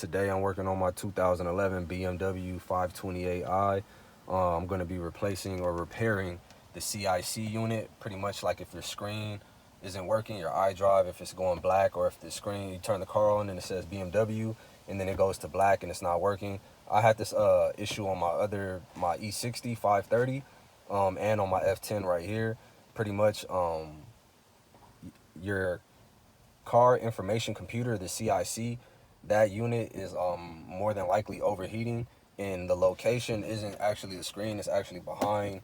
Today I'm working on my 2011 BMW 528i. I'm going to be replacing or repairing the CIC unit. Pretty much like if your screen isn't working, your iDrive, if it's going black, or if the screen, you turn the car on and it says BMW and then it goes to black and it's not working. I had this issue on my E60 530 and on my F10 right here. Pretty much your car information computer, the CIC, that unit is more than likely overheating, and the location isn't actually the screen, it's actually behind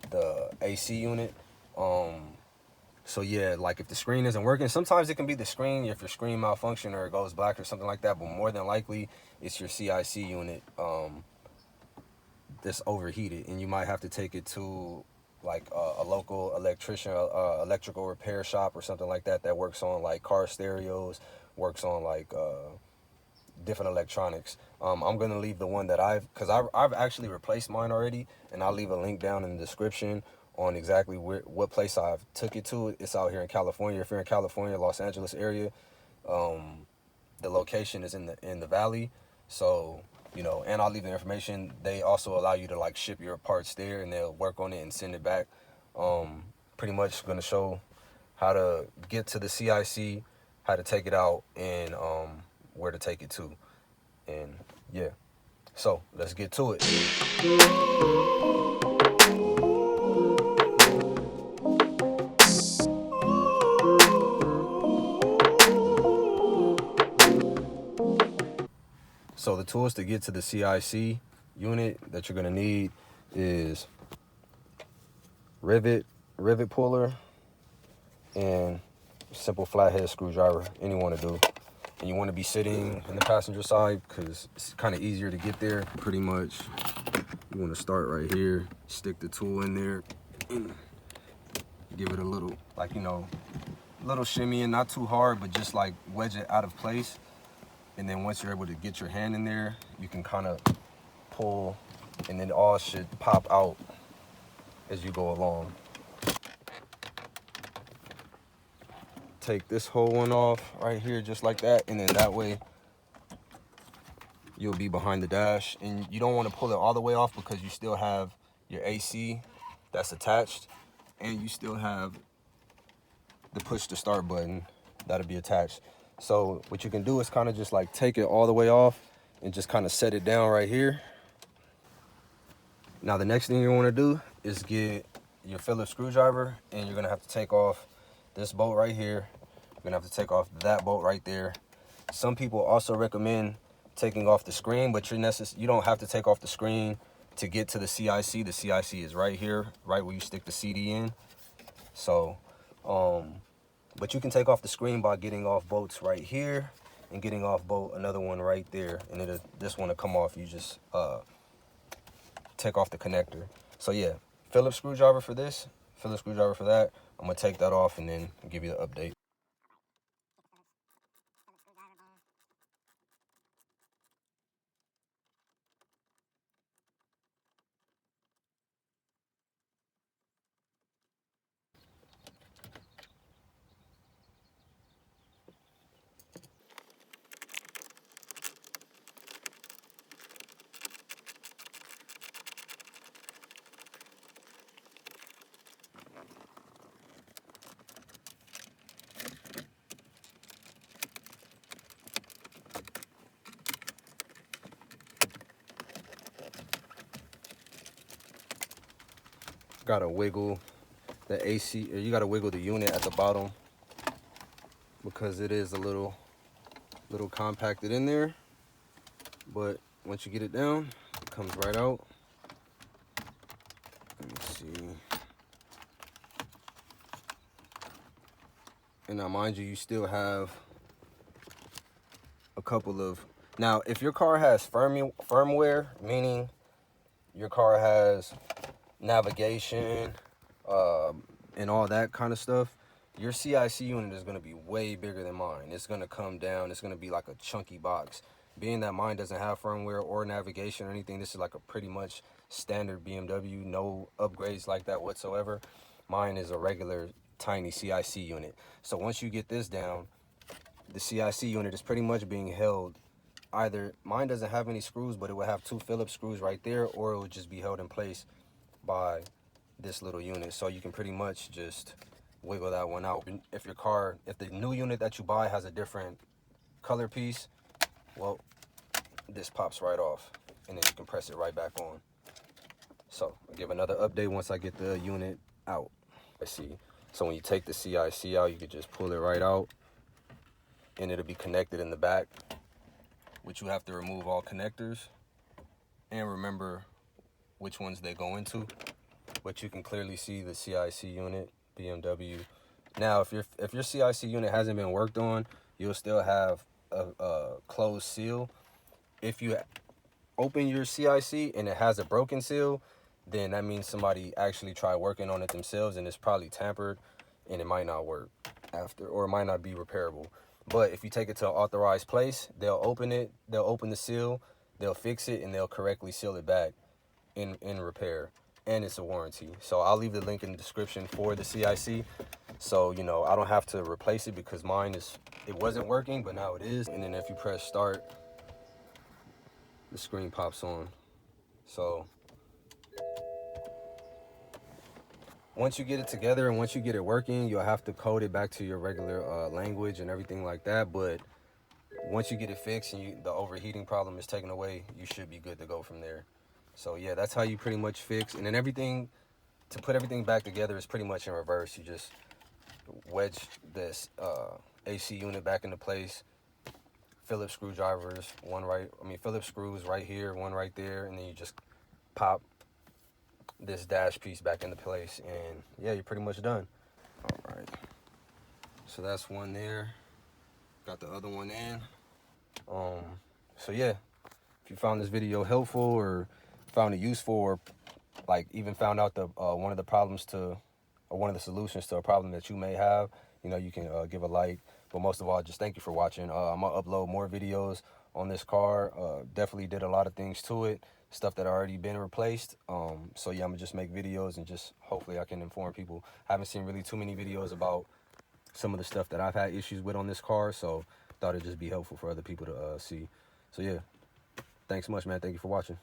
the AC unit. So yeah, like if the screen isn't working, sometimes it can be the screen, if your screen malfunction or it goes black or something like that, but more than likely it's your CIC unit that's overheated, and you might have to take it to like a local electrician, electrical repair shop or something like that that works on like car stereos, works on like different electronics. I'm gonna leave the one that because I've actually replaced mine already, and I'll leave a link down in the description on exactly what place I've took it to. It's out here in California. If you're in California, Los Angeles area, the location is in the valley. So and I'll leave the information. They also allow you to like ship your parts there, and they'll work on it and send it back. Pretty much gonna show how to get to the CIC, how to take it out, and where to take it to. And yeah, so let's get to it. So the tools to get to the CIC unit that you're gonna need is rivet puller, and simple flathead screwdriver, any one to do. And you want to be sitting in the passenger side because it's kind of easier to get there. Pretty much you want to start right here, stick the tool in there, and give it a little, like, little shimmy, and not too hard, but just like wedge it out of place. And then once you're able to get your hand in there, you can kind of pull, and then all should pop out as you go along. Take this whole one off right here just like that, and then that way you'll be behind the dash. And you don't want to pull it all the way off because you still have your AC that's attached, and you still have the push to start button that'll be attached. So what you can do is kind of just like take it all the way off and just kind of set it down right here. Now the next thing you want to do is get your Phillips screwdriver, and you're gonna have to take off this bolt right here. You're gonna have to take off that bolt right there. Some people also recommend taking off the screen, but you don't have to take off the screen to get to the CIC. The CIC is right here, right where you stick the CD in. So, but you can take off the screen by getting off bolts right here and getting off another one right there, and this one will come off. You just take off the connector. So yeah, Phillips screwdriver for this, Phillips screwdriver for that. I'm gonna take that off and then give you the update. Gotta wiggle the AC, or you gotta wiggle the unit at the bottom because it is a little compacted in there. But once you get it down, it comes right out. Let me see. And now mind you, you still have a couple of, now if your car has firmware, meaning your car has navigation and all that kind of stuff, your CIC unit is going to be way bigger than mine. It's going to come down, it's going to be like a chunky box. Being that mine doesn't have firmware or navigation or anything, this is like a pretty much standard BMW, no upgrades like that whatsoever. Mine is a regular tiny CIC unit. So once you get this down, the CIC unit is pretty much being held either mine doesn't have any screws, but it would have 2 Phillips screws right there, or it would just be held in place by this little unit. So you can pretty much just wiggle that one out. If the new unit that you buy has a different color piece, well, this pops right off, and then you can press it right back on. So I'll give another update once I get the unit out. I see. So when you take the CIC out, you could just pull it right out, and it'll be connected in the back, which you have to remove all connectors and remember which ones they go into. But you can clearly see the CIC unit, BMW. Now, if your CIC unit hasn't been worked on, you'll still have a closed seal. If you open your CIC and it has a broken seal, then that means somebody actually tried working on it themselves, and it's probably tampered, and it might not work after, or it might not be repairable. But if you take it to an authorized place, they'll open it, they'll open the seal, they'll fix it, and they'll correctly seal it back in repair. And it's a warranty. So I'll leave the link in the description for the CIC. So, you know, I don't have to replace it because it wasn't working, but now it is. And then if you press start, the screen pops on. So once you get it together and once you get it working, you'll have to code it back to your regular language and everything like that. But once you get it fixed and the overheating problem is taken away, you should be good to go from there. So yeah, that's how you pretty much fix. And then to put everything back together is pretty much in reverse. You just wedge this AC unit back into place. Phillips screwdrivers, Phillips screws right here, one right there, and then you just pop this dash piece back into place, and yeah, you're pretty much done. All right, so that's one there. Got the other one in. So yeah, if you found this video helpful or found it useful, or like even found out one of the solutions to a problem that you may have, you know, you can give a like. But most of all, just thank you for watching. I'm gonna upload more videos on this car. Definitely did a lot of things to it, stuff that already been replaced. So yeah, I'm gonna just make videos and just hopefully I can inform people. I haven't seen really too many videos about some of the stuff that I've had issues with on this car, so thought it'd just be helpful for other people to see. So yeah, thanks much, man. Thank you for watching.